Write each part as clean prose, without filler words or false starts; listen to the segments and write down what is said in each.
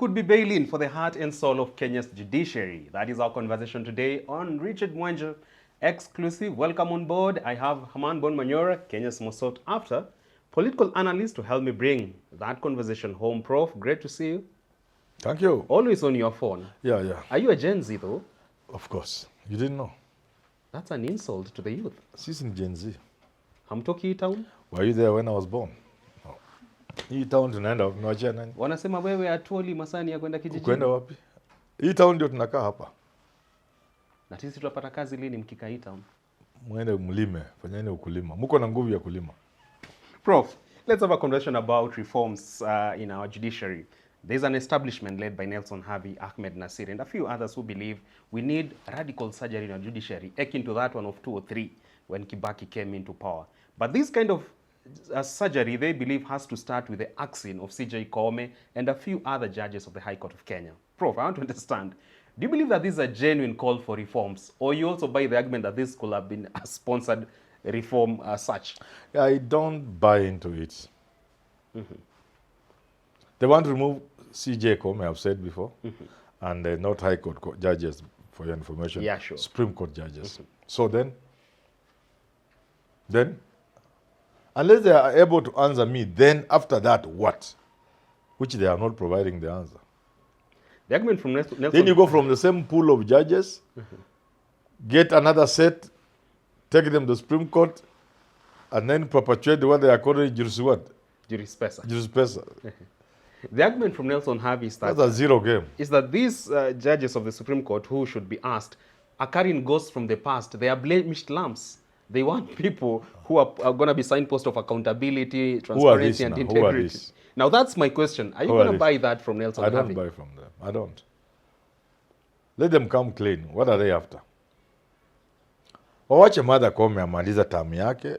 could be bailing for the heart and soul of Kenya's judiciary? That is our conversation today on Richard Mwanjo Exclusive. Welcome on board. I have Herman Manyora, Kenya's most sought after political analyst, to help me bring that conversation home. Prof, great to see you. Thank you. Always on your phone. Yeah. Are you a Gen Z though? Of course. You didn't know. That's an insult to the youth. She's in Gen Z. Hamtoki town? Were you there when I was born? No. Hii town tunaenda wapi? Unawachia nani? Wanasema wewe atuoli masani ya kwenda kijijini. Kwenda wapi? Hii town ndio tunakaa hapa. Na sisi tutapata kazi lini mkika hii town? Mwende mlime, fanyeni ukulima. Muko na nguvu ya kulima. Prof, let's have a conversation about reforms in our judiciary. There's an establishment led by Nelson Havi, Ahmed Nasir, and a few others who believe we need radical surgery in our judiciary, akin to that one of 2003 when Kibaki came into power. But this kind of surgery, they believe, has to start with the axing of CJ Koome and a few other judges of the High Court of Kenya. Prof, I want to understand, do you believe that this is a genuine call for reforms, or you also buy the argument that this could have been a sponsored reform as such? Yeah, I don't buy into it. They want to remove CJ Koome, I've said before, and not High Court judges, for your information. Yeah, sure. Supreme Court judges. So then, unless they are able to answer me, then after that, what? Which they are not providing the answer. The argument from Nelson... Then you go from the same pool of judges, get another set, take them to the Supreme Court, and then perpetuate what they are calling Jurispesa. The argument from Nelson Havi is that... That's a zero game. Is that these judges of the Supreme Court who should be asked are carrying ghosts from the past. They are blemished lambs. They want people who are going to be signposts of accountability, transparency, and integrity. Now that's my question. Are you going to buy that from Nelson Havi? I don't buy from them. I don't. Let them come clean. What are they after? Wawache Martha Koome amaliza tamu yake,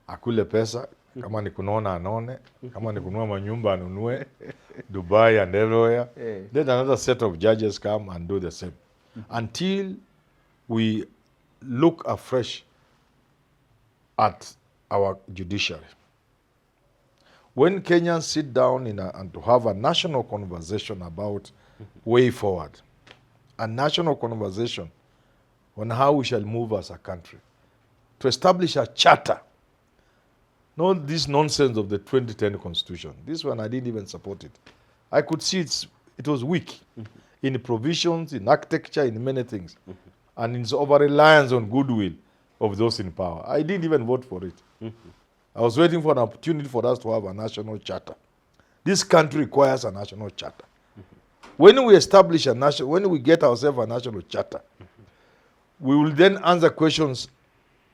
akule pesa, kama ni kunaona anone, kama ni kununua manyumba anunue, Dubai and everywhere. Let another set of judges come and do the same. Until we look afresh at our judiciary. When Kenyans sit down and to have a national conversation about way forward, a national conversation on how we shall move as a country, to establish a charter, not this nonsense of the 2010 constitution. This one, I didn't even support it. I could see it was weak in provisions, in architecture, in many things, and in its over-reliance on goodwill of those in power. I didn't even vote for it. I was waiting for an opportunity for us to have a national charter. This country requires a national charter. When we establish when we get ourselves a national charter, we will then answer questions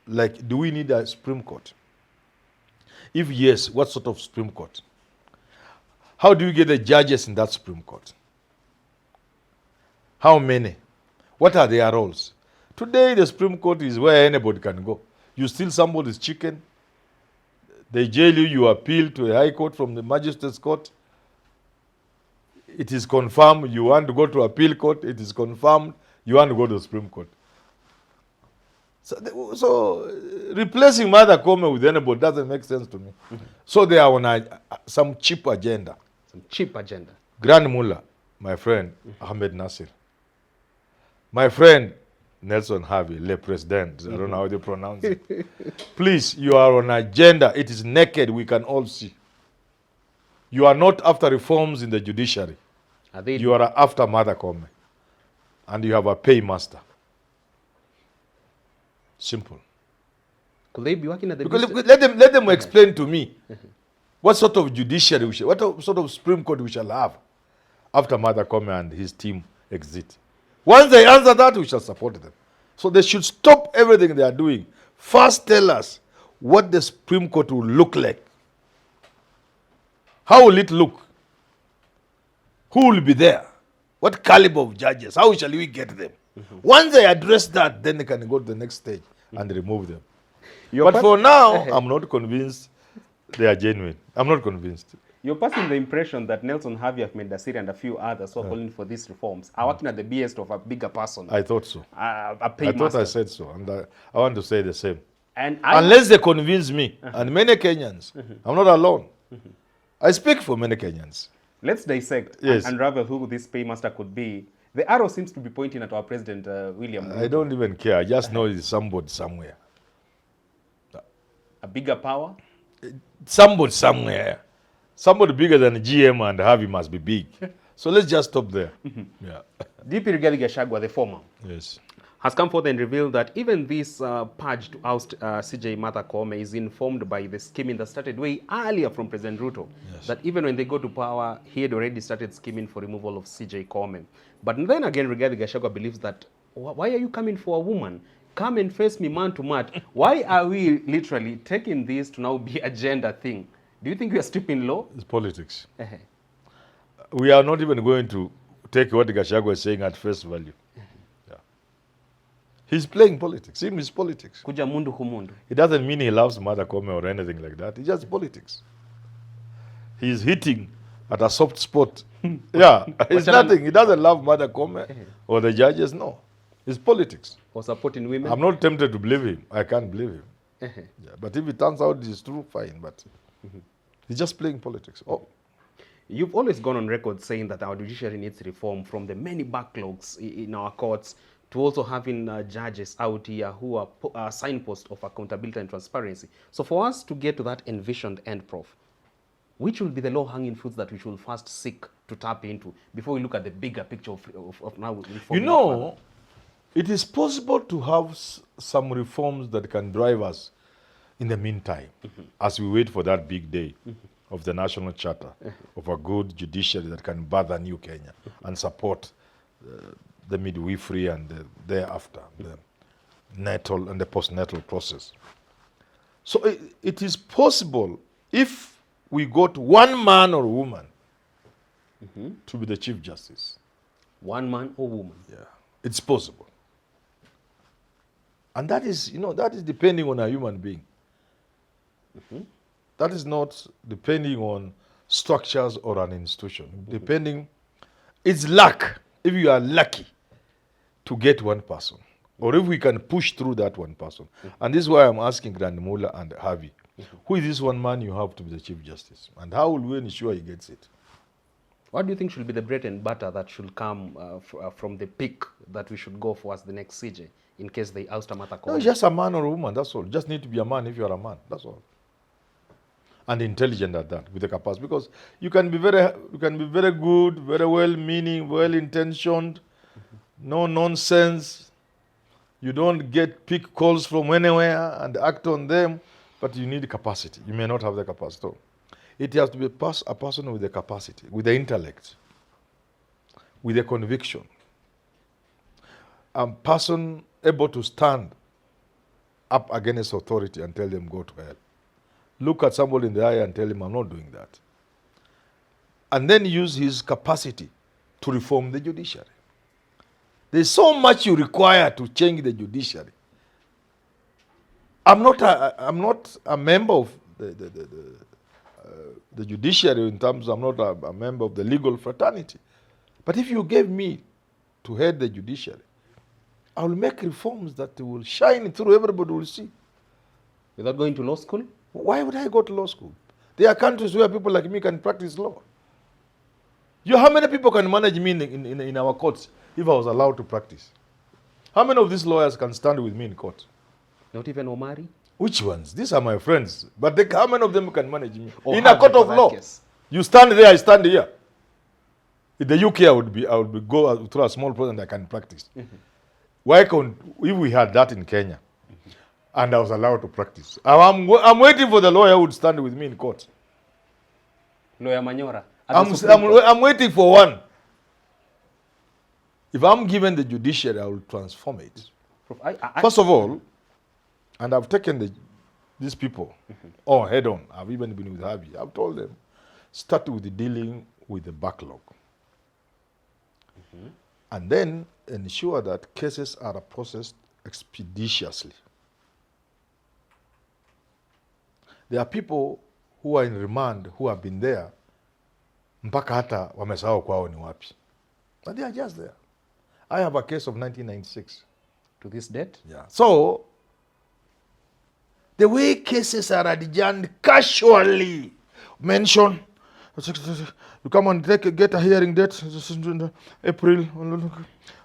like, do we need a Supreme Court? If yes, what sort of Supreme Court? How do you get the judges in that Supreme Court? How many? What are their roles? Today, the Supreme Court is where anybody can go. You steal somebody's chicken, they jail you, you appeal to the High Court from the Magistrates Court. It is confirmed you want to go to appeal court. It is confirmed you want to go to the Supreme Court. So replacing Martha Koome with anybody doesn't make sense to me. So they are on some cheap agenda. Some cheap agenda. Grand Mullah, my friend, Ahmed Nasir. My friend, Nelson Havi, Le President. I don't know how they pronounce it. Please, you are on agenda. It is naked. We can all see. You are not after reforms in the judiciary. You are after Martha Koome. And you have a paymaster. Simple. Could they be working at the... Let them explain to me what sort of judiciary, what sort of Supreme Court we shall have after Martha Koome and his team exit. Once they answer that, we shall support them. So they should stop everything they are doing. First tell us what the Supreme Court will look like. How will it look? Who will be there? What caliber of judges? How shall we get them? Once they address that, then they can go to the next stage and remove them. But for now, I'm not convinced they are genuine. I'm not convinced. You're passing the impression that Nelson Havi, Ahmed Nasir, and a few others who are calling for these reforms are working at the behest of a bigger person. I thought so. A paymaster. I thought I said so, and I want to say the same. And unless they convince me, and many Kenyans, I'm not alone. I speak for many Kenyans. Let's dissect Yes. and unravel who this paymaster could be. The arrow seems to be pointing at our president, William Ruto. I don't even care. I just know it's somebody somewhere. A bigger power? Somebody somewhere. Somebody bigger than GM and Harvey must be big. So let's just stop there. Yeah. DP Rigathi Gachagua, the former, Yes. has come forth and revealed that even this purge to oust CJ Martha Koome is informed by the scheming that started way earlier from President Ruto. Yes. That even when they go to power, he had already started scheming for removal of CJ Koome. But then again, Rigathi Gachagua believes that, why are you coming for a woman? Come and face me man to man. Why are we literally taking this to now be a gender thing? Do you think we are stripping law? It's politics. We are not even going to take what Gachagua is saying at face value. Yeah. He's playing politics. Him is politics. Kuja mundu humundu. It doesn't mean he loves Martha Koome or anything like that. It's just politics. He's hitting at a soft spot. Yeah, it's nothing. He doesn't love Martha Koome or the judges. No, it's politics. Or supporting women? I'm not tempted to believe him. I can't believe him. Yeah, but if it turns out it's true, fine. But he's just playing politics. Oh. You've always gone on record saying that our judiciary needs reform, from the many backlogs in our courts to also having judges out here who are signposts of accountability and transparency. So for us to get to that envisioned end, Prof, which will be the low-hanging fruits that we should first seek to tap into before we look at the bigger picture of now reform? You know, it is possible to have some reforms that can drive us in the meantime, as we wait for that big day of the national charter, of a good judiciary that can birth a new Kenya and support the midwifery and thereafter, the natal and the postnatal process. So it is possible if we got one man or woman to be the Chief Justice. One man or woman? Yeah, it's possible. And that is, you know, that is depending on a human being. That is not depending on structures or an institution. Depending, it's luck. If you are lucky to get one person, or if we can push through that one person. And this is why I'm asking Grand Mula and Harvey, who is this one man you have to be the Chief Justice? And how will we ensure he gets it? What do you think should be the bread and butter that should come from the pick that we should go for as the next CJ, in case they oust Martha Koome? No, just a man or a woman, that's all. Just need to be a man if you are a man, that's all. And intelligent at that, with the capacity. Because you can be very good, very well-meaning, well-intentioned, no nonsense. You don't get pick calls from anywhere and act on them, but you need capacity. You may not have the capacity. So it has to be a person with the capacity, with the intellect, with the conviction. A person able to stand up against authority and tell them go to hell. Look at somebody in the eye and tell him, I'm not doing that. And then use his capacity to reform the judiciary. There's so much you require to change the judiciary. I'm not a member of the judiciary in terms, I'm not a member of the legal fraternity. But if you gave me to head the judiciary, I will make reforms that will shine through, everybody will see. Without going to law school? Why would I go to law school? There are countries where people like me can practice law. How many people can manage me in our courts if I was allowed to practice? How many of these lawyers can stand with me in court? Not even Omari? Which ones? These are my friends. But how many of them can manage me? In a court of law. Case. You stand there, I stand here. In the UK, I would go through a small process and I can practice. Why can't, if we had that in Kenya, and I was allowed to practice, I'm waiting for the lawyer who would stand with me in court. Lawyer Manyora. I'm waiting for one. If I'm given the judiciary, I will transform it. First of all, and I've taken these people head on. I've even been with Harvey. I've told them, start with dealing with the backlog. And then ensure that cases are processed expeditiously. There are people who are in remand who have been there mpaka hata wamesahau kwao ni wapi. But they are just there. I have a case of 1996. To this date? Yeah. So, the way cases are adjourned casually, mention, You come and get a hearing date, April,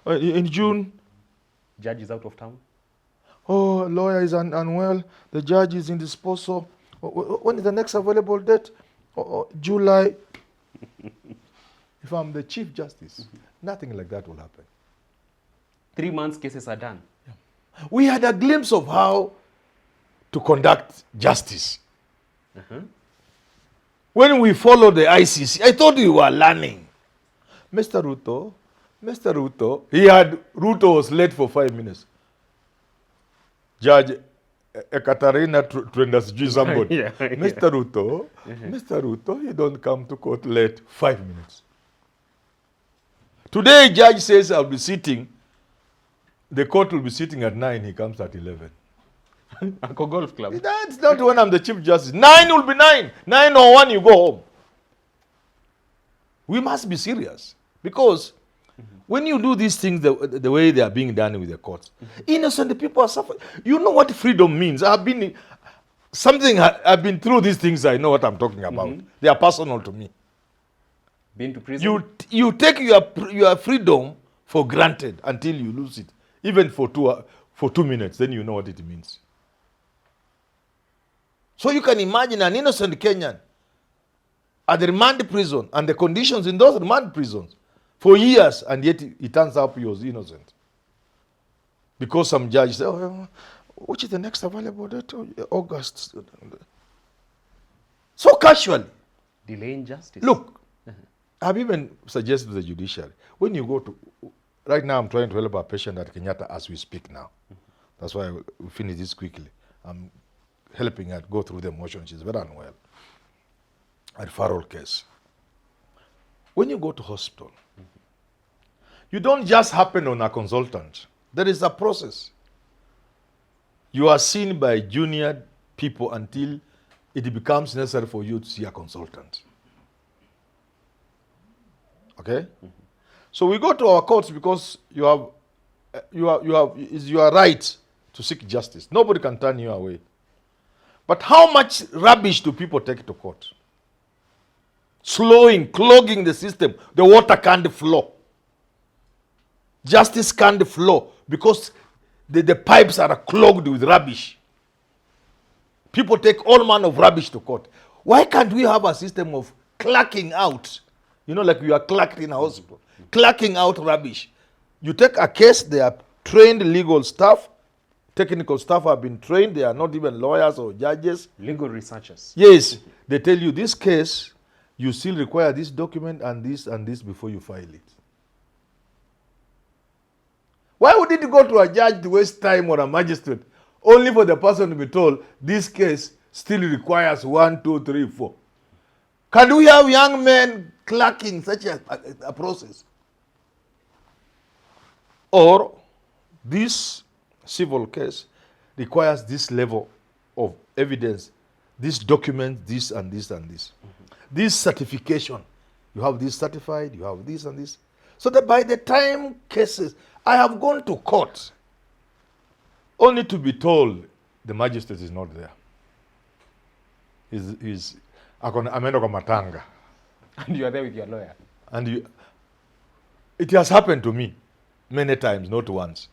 in June. Judge is out of town. Oh, lawyer is unwell. The judge is indisposal. When is the next available date? July. If I'm the Chief Justice, nothing like that will happen. 3 months, cases are done. Yeah. We had a glimpse of how to conduct justice. When we followed the ICC, I thought we were learning. Mr. Ruto, Ruto was late for 5 minutes. Judge Ekaterina Trenda somebody. Yeah. Mr. Ruto, you don't come to court late 5 minutes. Today, judge says I'll be sitting, the court will be sitting at 9, he comes at 11. Uncle Golf Club. That's not when I'm the Chief Justice. 9 will be 9. 9:01, you go home. We must be serious. Because when you do these things the way they are being done with the courts, innocent people are suffering. You know what freedom means. I've been through these things. I know what I'm talking about. They are personal to me. Been to prison? You take your freedom for granted until you lose it. Even for 2 minutes, then you know what it means. So you can imagine an innocent Kenyan at the remand prison and the conditions in those remand prisons for years, and yet it turns out he was innocent. Because some judge said, which is the next available date? August. So casually. Delaying justice. Look, I've even suggested to the judiciary, when you go to, right now I'm trying to help a patient at Kenyatta as we speak now. That's why we finish this quickly. I'm helping her go through the motion. She's very unwell. A referral case. When you go to hospital, you don't just happen on a consultant. There is a process. You are seen by junior people until it becomes necessary for you to see a consultant. Okay? So we go to our courts because it's your right to seek justice. Nobody can turn you away. But how much rubbish do people take to court? Clogging the system. The water can't flow. Justice can't flow because the pipes are clogged with rubbish. People take all manner of rubbish to court. Why can't we have a system of clacking out? You know, like you are clacked in a hospital. Clacking out rubbish. You take a case, they are trained legal staff, technical staff have been trained, they are not even lawyers or judges. Legal researchers. Yes, they tell you this case, you still require this document and this before you file it. Why would it go to a judge to waste time or a magistrate only for the person to be told this case still requires 1, 2, 3, 4? Can we have young men clerking such a process? Or this civil case requires this level of evidence, this document, this and this and this. This certification, you have this certified, you have this and this. So that by the time cases, I have gone to court only to be told the magistrate is not there. He's ameenda kwa matanga. And you are there with your lawyer. And it has happened to me many times, not once.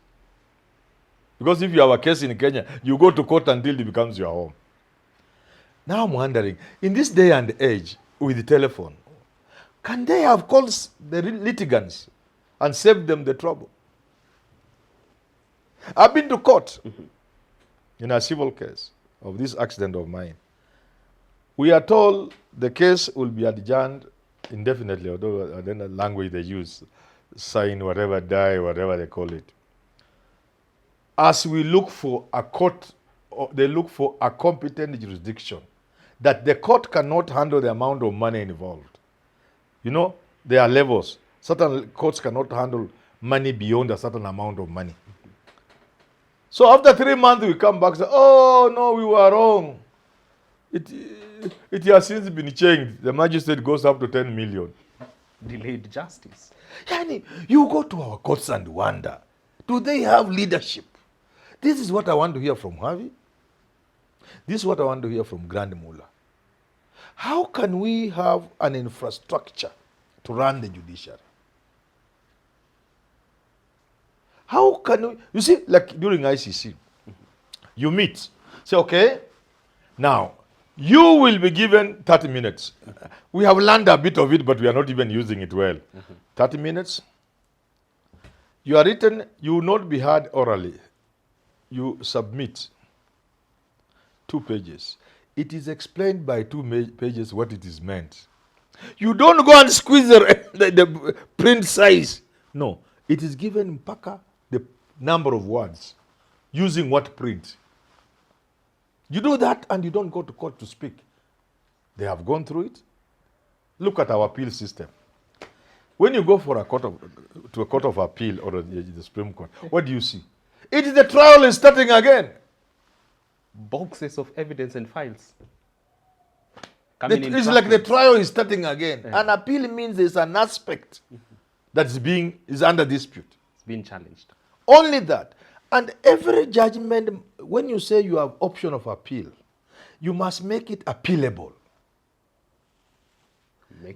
Because if you have a case in Kenya, you go to court until it becomes your home. Now I'm wondering, in this day and age, with the telephone, can they have called the litigants and saved them the trouble? I've been to court in a civil case of this accident of mine. We are told the case will be adjourned indefinitely, although then the language they use, sign, whatever, die, whatever they call it. As we look for a court, they look for a competent jurisdiction, that the court cannot handle the amount of money involved. You know, there are levels. Certain courts cannot handle money beyond a certain amount of money. So after 3 months, we come back and say, oh, no, we were wrong. It has since been changed. The magistrate goes up to 10 million. Delayed justice. Yani, you go to our courts and wonder, do they have leadership? This is what I want to hear from Harvey. This is what I want to hear from Grand Mullah. How can we have an infrastructure to run the judiciary? How can we, you see, like during ICC, you meet, say, okay, now, you will be given 30 minutes. We have learned a bit of it, but we are not even using it well. 30 minutes. You are written, you will not be heard orally. You submit 2 pages. It is explained by 2 pages what it is meant. You don't go and squeeze the print size. No, it is given mpaka the number of words using what print. You do that and you don't go to court to speak. They have gone through it. Look at our appeal system. When you go for a court of appeal or the Supreme Court, what do you see? It is the trial is starting again. Boxes of evidence and files. It's like the trial is starting again. An appeal means there's an aspect that is under dispute. It's being challenged. Only that. And every judgment, when you say you have option of appeal, you must make it appealable.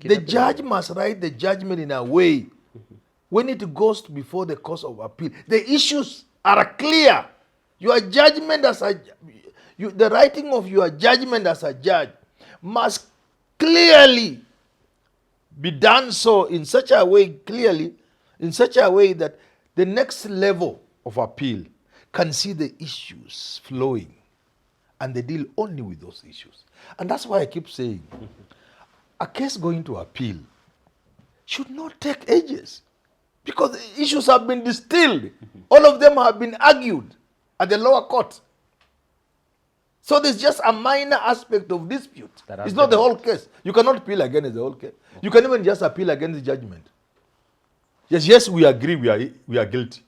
The judge must write the judgment in a way when it goes before the court of appeal, the issues are clear. Your judgment the writing of your judgment as a judge must clearly be done so in such a way, that the next level of appeal can see the issues flowing and they deal only with those issues. And that's why I keep saying, a case going to appeal should not take ages because the issues have been distilled. All of them have been argued at the lower court. So there's just a minor aspect of dispute. It's not the whole case. You cannot appeal against the whole case. You can even just appeal against the judgment. Yes, we agree we are guilty.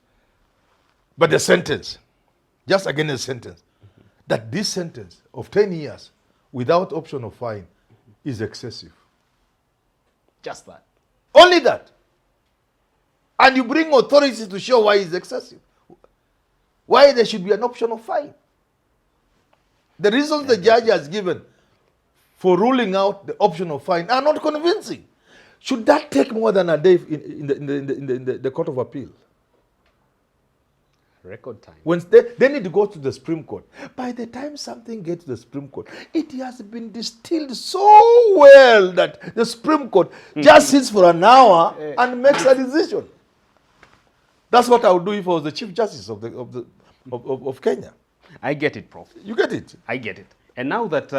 But the sentence, just against the sentence, that this sentence of 10 years without option of fine is excessive. Just that. Only that. And you bring authorities to show why it's excessive. Why there should be an option of fine. The reasons the judge has given for ruling out the option of fine are not convincing. Should that take more than a day in the Court of Appeal? Record time. When they need to go to the Supreme Court. By the time something gets to the Supreme Court, it has been distilled so well that the Supreme Court just sits for an hour and makes a decision. That's what I would do if I was the Chief Justice of Kenya. I get it, Prof. You get it? I get it. And now that,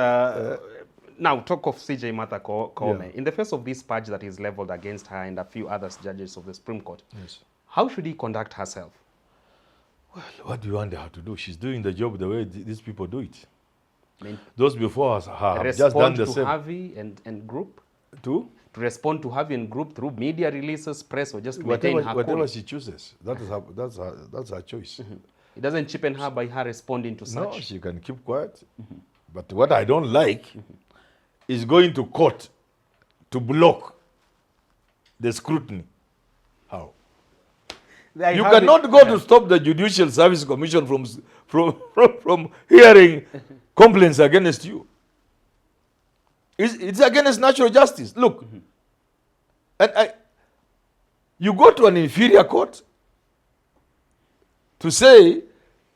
now talk of CJ Martha Koome, in the face of this purge that is leveled against her and a few other judges of the Supreme Court, how should he conduct herself? Well, what do you want her to do? She's doing the job the way these people do it. I mean, those before her have just done the same. Respond to Harvey and group? To respond to Harvey and group through media releases, press, or just to maintain her whatever cool? she chooses. That's her choice. It doesn't cheapen her by her responding to such. No, she can keep quiet. But what I don't like is going to court to block the scrutiny. How? You cannot go to stop the Judicial Service Commission from hearing complaints against you. It's against natural justice. Look, and you go to an inferior court to say,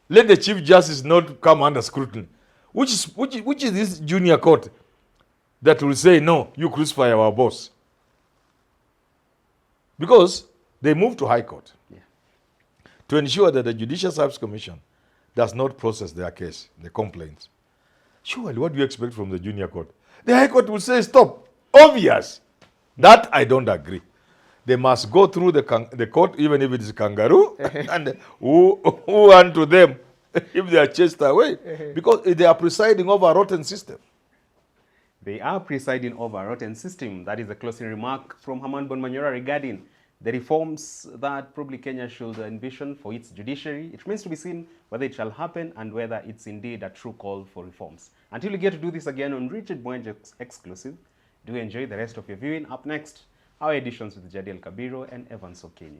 let the Chief Justice not come under scrutiny. Which is this junior court that will say, no, you crucify our boss? Because they move to High Court to ensure that the Judicial Service Commission does not process their case, the complaints. Surely, what do you expect from the junior court? The High Court will say, stop. Obvious. That I don't agree. They must go through the court, even if it is kangaroo, and who unto them if they are chased away. Because they are presiding over a rotten system. They are presiding over a rotten system. That is a closing remark from Herman Manyora regarding the reforms that probably Kenya should envision for its judiciary. It remains to be seen whether it shall happen and whether it's indeed a true call for reforms. Until we get to do this again on Richard Boyen's Exclusive, do enjoy the rest of your viewing. Up next, our editions with Jadiel Kabiro and Evans Okenyi.